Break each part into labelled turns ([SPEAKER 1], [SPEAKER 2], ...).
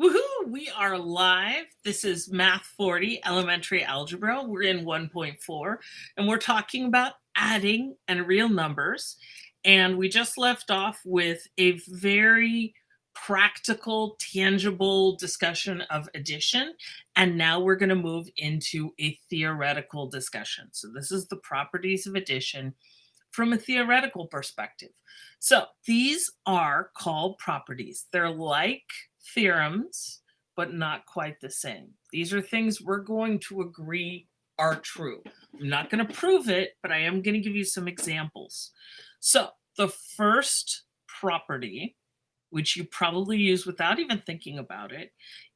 [SPEAKER 1] Woohoo! We are live. This is Math 40 Elementary Algebra. We're in 1.4 and we're talking about adding and real numbers. And we just left off with a very practical, tangible discussion of addition. And now we're going to move into a theoretical discussion. So this is the properties of addition from a theoretical perspective. So these are called properties. They're like theorems, but not quite the same. These are things we're going to agree are true. I'm not going to prove it, but I am going to give you some examples. So the first property, which you probably use without even thinking about it,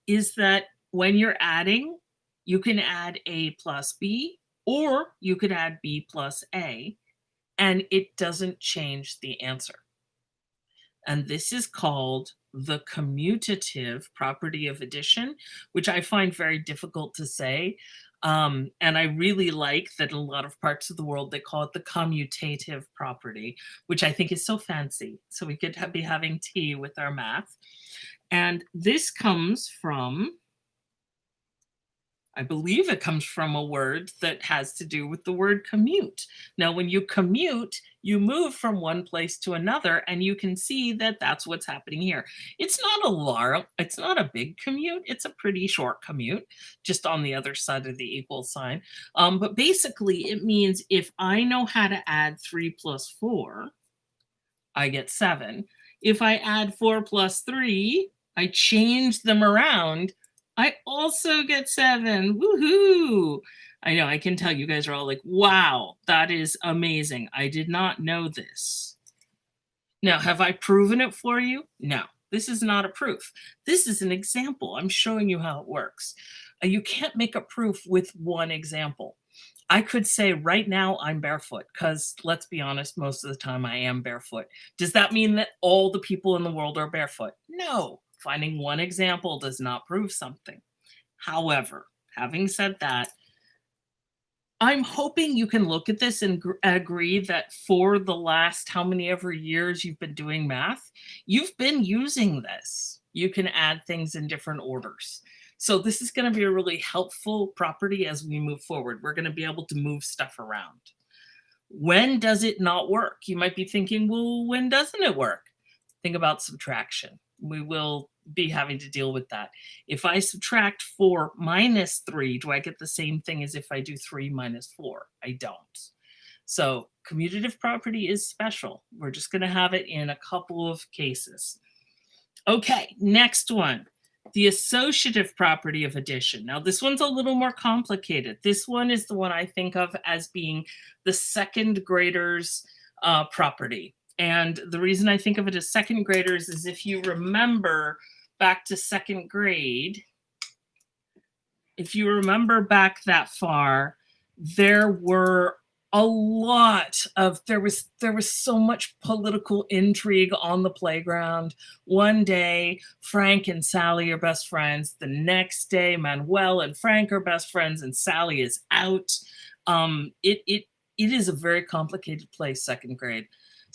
[SPEAKER 1] is that when you're adding, you can add A plus B, or you could add B plus A, and it doesn't change the answer. And this is called the commutative property of addition, which I find very difficult to say. And I really like that in a lot of parts of the world, they call it the commutative property, which I think is so fancy. So we could be having tea with our math. And this comes from, I believe it comes from a word that has to do with the word commute. Now, when you commute, you move from one place to another, and you can see that that's what's happening here. It's not a big commute. It's a pretty short commute, just on the other side of the equal sign. But basically, it means if I know how to add 3 plus 4, I get 7. If I add 4 plus 3, I change them around, I also get 7. Woohoo! I know, I can tell you guys are all like, wow, that is amazing. I did not know this. Now, have I proven it for you? No, this is not a proof. This is an example. I'm showing you how it works. You can't make a proof with one example. I could say right now I'm barefoot because let's be honest, most of the time I am barefoot. Does that mean that all the people in the world are barefoot? No. Finding one example does not prove something. However, having said that, I'm hoping you can look at this and agree that for the last how many ever years you've been doing math, you've been using this. You can add things in different orders. So this is going to be a really helpful property as we move forward. We're going to be able to move stuff around. When does it not work? You might be thinking, well, when doesn't it work? Think about subtraction. We will be having to deal with that. If I subtract 4 minus 3, do I get the same thing as if I do 3 minus 4? I don't. So commutative property is special. We're just going to have it in a couple of cases. Okay, next one. The associative property of addition. Now, this one's a little more complicated. This one is the one I think of as being the second grader's property. And the reason I think of it as second graders is if you remember back to second grade, if you remember back that far, there were a lot of, there was so much political intrigue on the playground. One day, Frank and Sally are best friends. The next day, Manuel and Frank are best friends, and Sally is out. It is a very complicated place, second grade.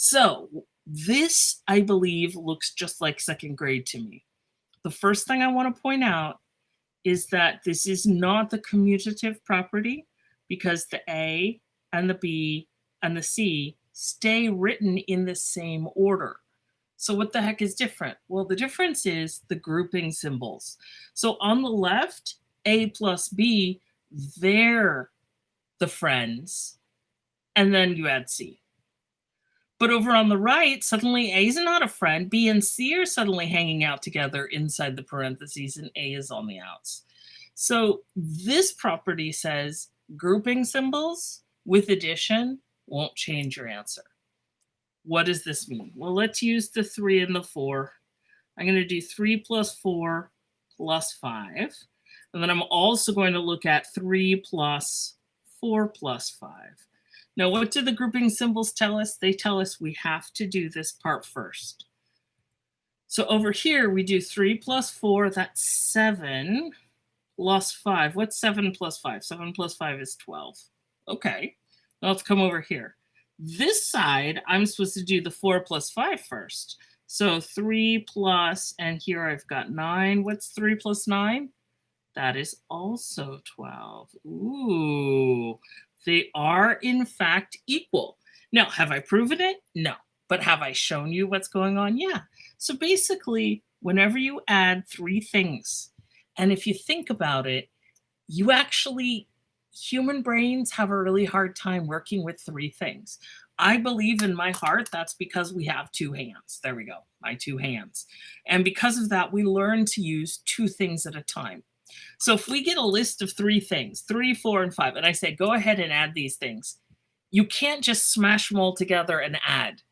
[SPEAKER 1] So this, I believe, looks just like second grade to me. The first thing I want to point out is that this is not the commutative property because the A and the B and the C stay written in the same order. So what the heck is different? Well, the difference is the grouping symbols. So on the left, A plus B, they're the friends, and then you add C. But over on the right, suddenly A is not a friend. B and C are suddenly hanging out together inside the parentheses, and A is on the outs. So this property says grouping symbols with addition won't change your answer. What does this mean? Well, let's use the 3 and the 4. I'm going to do 3 plus 4 plus 5. And then I'm also going to look at 3 plus 4 plus 5. Now, what do the grouping symbols tell us? They tell us we have to do this part first. So over here, we do 3 plus 4, that's 7, plus 5. What's 7 plus 5? 7 plus 5 is 12. Okay, now let's come over here. This side, I'm supposed to do the 4 plus 5 first. So 3 plus, and here I've got 9. What's 3 plus 9? That is also 12. Ooh, they are in fact equal. Now, have I proven it? No. But have I shown you what's going on? Yeah. So basically, whenever you add three things, and if you think about it, you actually, human brains have a really hard time working with three things. I believe in my heart that's because we have two hands. There we go, my two hands. And because of that, we learn to use two things at a time. So if we get a list of three things, 3, 4, and 5, and I say, go ahead and add these things, you can't just smash them all together and add.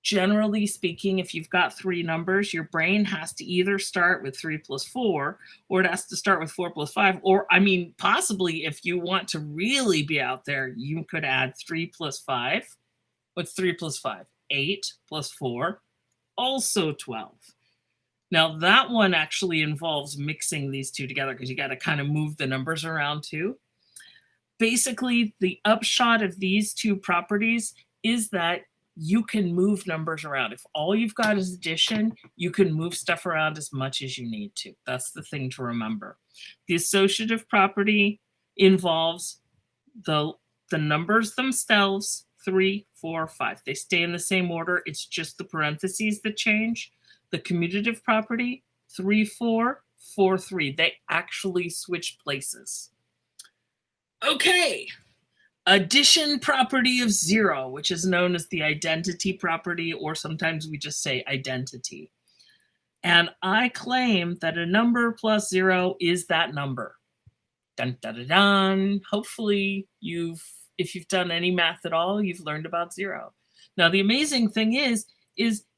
[SPEAKER 1] Generally speaking, if you've got three numbers, your brain has to either start with 3 plus 4, or it has to start with 4 plus 5, or I mean, possibly if you want to really be out there, you could add 3 plus 5. What's 3 plus 5? 8 plus 4, also 12. Now that one actually involves mixing these two together because you got to kind of move the numbers around too. Basically, the upshot of these two properties is that you can move numbers around. If all you've got is addition, you can move stuff around as much as you need to. That's the thing to remember. The associative property involves the numbers themselves, 3, 4, 5. They stay in the same order. It's just the parentheses that change. The commutative property, 3, 4, 4, 3. They actually switch places. Okay. Addition property of 0, which is known as the identity property, or sometimes we just say identity. And I claim that a number plus 0 is that number. Dun, dun, dun, dun. Hopefully if you've done any math at all, you've learned about 0. Now, the amazing thing is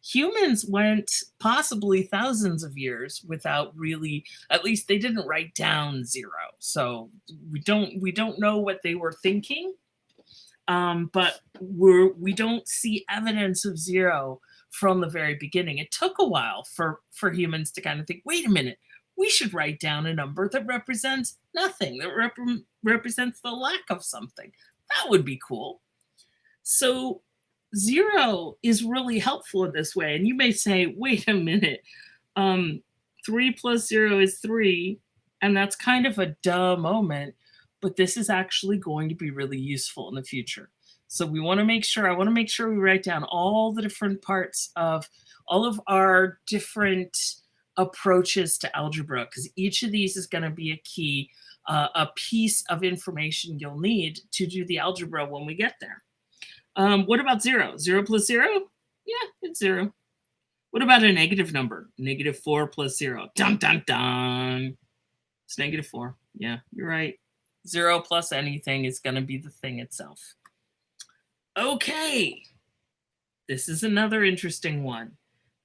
[SPEAKER 1] humans went possibly thousands of years without really, at least they didn't write down 0. So we don't know what they were thinking, but we don't see evidence of 0 from the very beginning. It took a while for humans to kind of think, wait a minute, we should write down a number that represents nothing, that represents the lack of something. That would be cool. So 0 is really helpful in this way. And you may say, wait a minute, 3 plus 0 is 3. And that's kind of a duh moment, but this is actually going to be really useful in the future. So I want to make sure we write down all the different parts of all of our different approaches to algebra, because each of these is going to be a key, a piece of information you'll need to do the algebra when we get there. What about 0? 0 plus 0? Yeah, it's 0. What about a negative number? -4 plus 0. Dun, dun, dun. It's -4. Yeah, you're right. 0 plus anything is going to be the thing itself. Okay. This is another interesting one.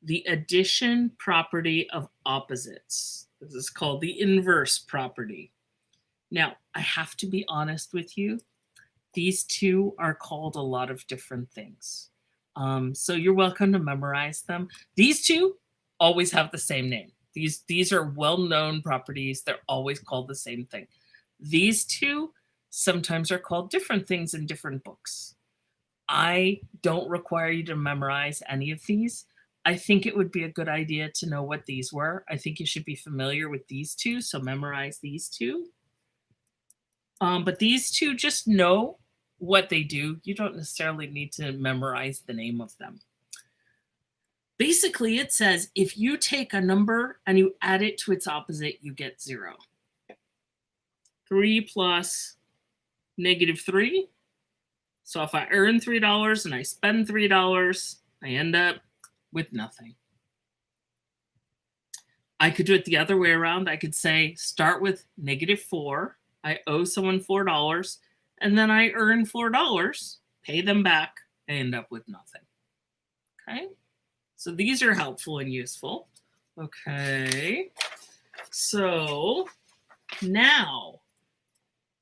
[SPEAKER 1] The addition property of opposites. This is called the inverse property. Now, I have to be honest with you. These two are called a lot of different things. So you're welcome to memorize them. These two always have the same name. These are well-known properties. They're always called the same thing. These two sometimes are called different things in different books. I don't require you to memorize any of these. I think it would be a good idea to know what these were. I think you should be familiar with these two, so memorize these two. But these two, just know what they do. You don't necessarily need to memorize the name of them. Basically, it says if you take a number and you add it to its opposite, you get 0. 3 plus -3. So if I earn $3 and I spend $3, I end up with nothing. I could do it the other way around. I could say start with -4. I owe someone $4, and then I earn $4, pay them back, I end up with nothing. Okay, so these are helpful and useful. Okay, so now,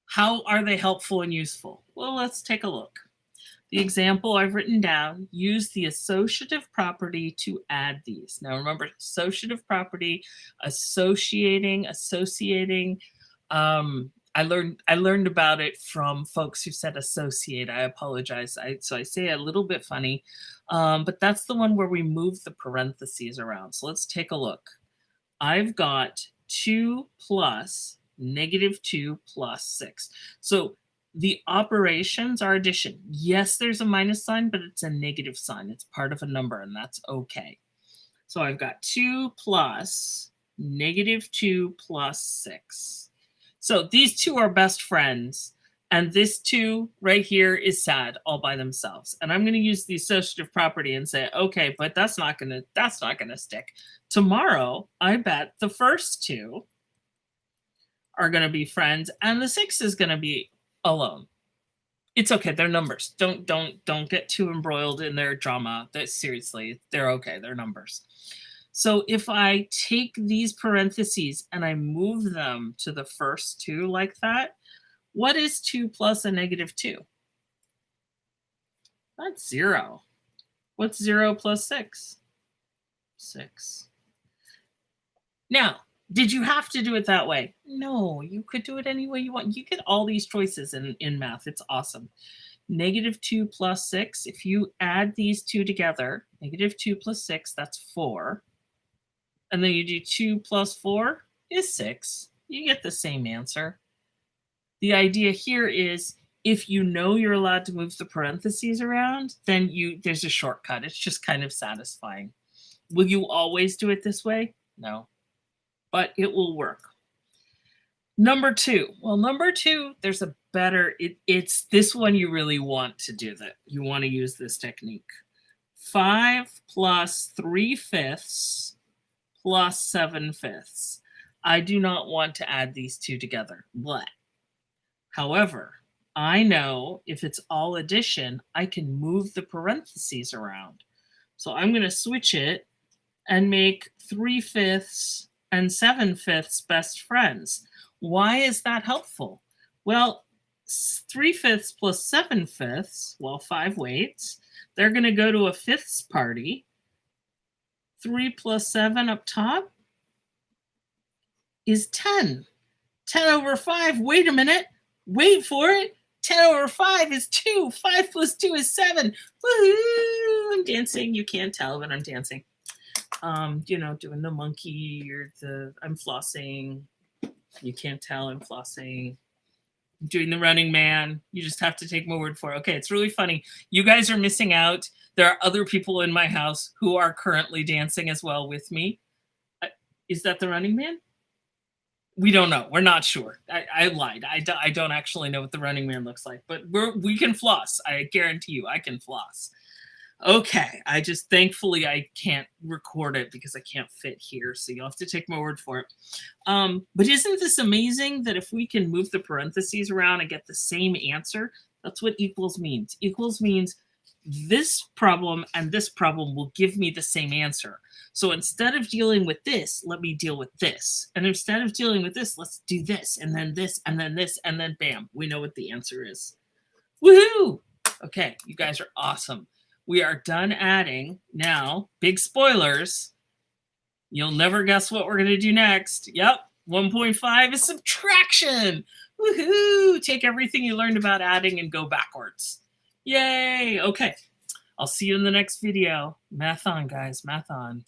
[SPEAKER 1] how are they helpful and useful? Well, let's take a look. The example I've written down, use the associative property to add these. Now remember, associative property, associating, I learned about it from folks who said associate. I apologize. So I say it a little bit funny, but that's the one where we move the parentheses around. So let's take a look. I've got 2 plus -2 plus 6. So the operations are addition. Yes, there's a minus sign, but it's a negative sign. It's part of a number, and that's okay. So I've got 2 plus -2 plus 6. So these two are best friends. And this 2 right here is sad all by themselves. And I'm going to use the associative property and say, okay, but that's not going to stick. Tomorrow, I bet the first 2 are going to be friends and the 6 is going to be alone. It's okay. They're numbers. Don't get too embroiled in their drama. Seriously, they're okay. They're numbers. So if I take these parentheses and I move them to the first 2 like that, what is 2 plus a -2? That's 0. What's 0 plus 6? 6. Now, did you have to do it that way? No, you could do it any way you want. You get all these choices in math. It's awesome. -2 plus 6, if you add these 2 together, -2 plus 6, that's 4. And then you do 2 plus 4 is 6. You get the same answer. The idea here is if you know you're allowed to move the parentheses around, then there's a shortcut. It's just kind of satisfying. Will you always do it this way? No, but it will work. Number 2. Well, number 2, there's a better, it's this one you really want to do that. You want to use this technique. 5 plus 3/5 plus 7/5. I do not want to add these 2 together. Blah. However, I know if it's all addition, I can move the parentheses around. So I'm going to switch it and make 3/5 and 7/5 best friends. Why is that helpful? Well, 3/5 plus 7/5, well, 5 weights, they're going to go to a fifths party. 3 plus 7 up top is 10. 10 over 5, wait a minute. Wait for it. 10 over 5 is 2. 5 plus 2 is 7. Woohoo! I'm dancing. You can't tell, but I'm dancing. Doing the monkey or I'm flossing. You can't tell I'm flossing. I'm doing the running man. You just have to take my word for it. Okay, it's really funny. You guys are missing out. There are other people in my house who are currently dancing as well with me. Is that the running man? We don't know. We're not sure. I lied. I don't actually know what the running man looks like, but we can floss. I guarantee you I can floss. Okay. Thankfully I can't record it because I can't fit here. So you'll have to take my word for it. But isn't this amazing that if we can move the parentheses around and get the same answer, that's what equals means. Equals means this problem and this problem will give me the same answer. So instead of dealing with this, let me deal with this. And instead of dealing with this, let's do this, and then this, and then this, and then bam, we know what the answer is. Woohoo! Okay, you guys are awesome. We are done adding. Now, big spoilers. You'll never guess what we're going to do next. Yep, 1.5 is subtraction. Woohoo! Take everything you learned about adding and go backwards. Yay! Okay, I'll see you in the next video. Math on, guys. Math on.